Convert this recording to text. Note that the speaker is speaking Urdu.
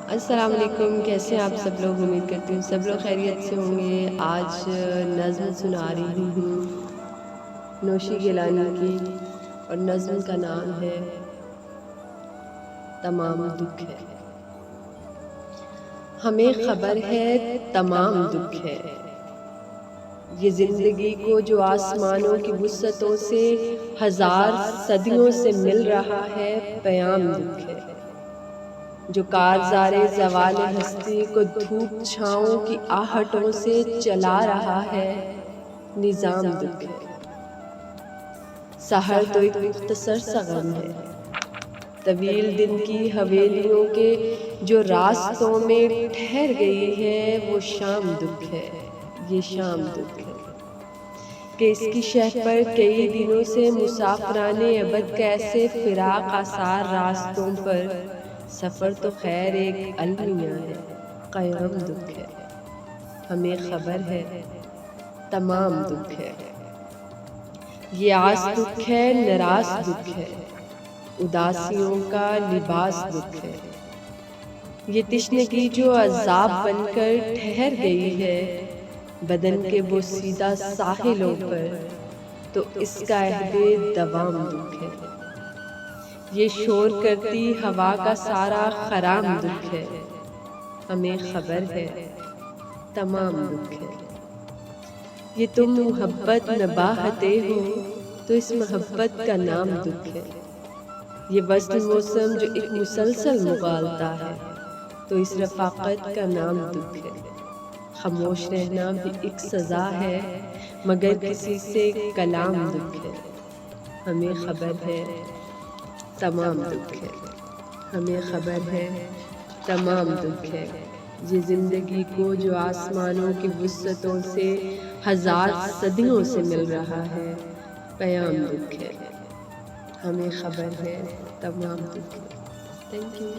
السلام علیکم، کیسے ہیں آپ سب لوگ؟ امید کرتی ہوں سب لوگ خیریت سے ہوں گے۔ آج نظم سنا رہی ہوں نوشی گیلانی کی، اور نظم کا نام ہے تمام دکھ ہے۔ ہمیں خبر ہے تمام دکھ ہے، یہ زندگی کو جو آسمانوں کی وسعتوں سے ہزار صدیوں سے مل رہا ہے پیام دکھ ہے، جو کارزار زوال ہستی کو دھوپ چھاؤں کی آہٹوں سے چلا رہا ہے نظام دکھ ہے۔ سحر تو ایک مختصر سا غم ہے، طویل دن کی حویلیوں کے جو راستوں میں ٹھہر گئی ہے وہ شام دکھ ہے، یہ شام دکھ ہے، کہ اس کی شہ پر کئی دنوں سے مسافران ابد کا ایسے فراق آثار راستوں پر۔ سفر تو خیر ایک المیہ ہے، قیام دکھ ہے، ہمیں خبر ہے تمام دکھ ہے۔ یہ آس دکھ ہے، نراس دکھ ہے، اداسیوں کا لباس دکھ ہے، یہ تشنگی جو عذاب بن کر ٹھہر گئی ہے بدن کے بوسیدہ ساحلوں پر، تو اس کا عہد دوام دکھ ہے۔ یہ شور کرتی ہوا کا سارا خرام دکھ ہے، ہمیں خبر ہے تمام دکھ ہے۔ یہ تم محبت نباہتے ہو تو اس محبت کا نام دکھ ہے، یہ وصل موسم جو ایک مسلسل مغالطہ ہے تو اس رفاقت کا نام دکھ ہے۔ خاموش رہنا بھی ایک سزا ہے مگر کسی سے کلام دکھ ہے، ہمیں خبر ہے تمام دکھ ہے، ہمیں خبر ہے تمام دکھ ہے۔ یہ زندگی کو جو آسمانوں کی وسعتوں سے ہزار صدیوں سے مل رہا ہے پیام دکھ ہے، ہمیں خبر ہے تمام دکھ ہے۔ Thank you.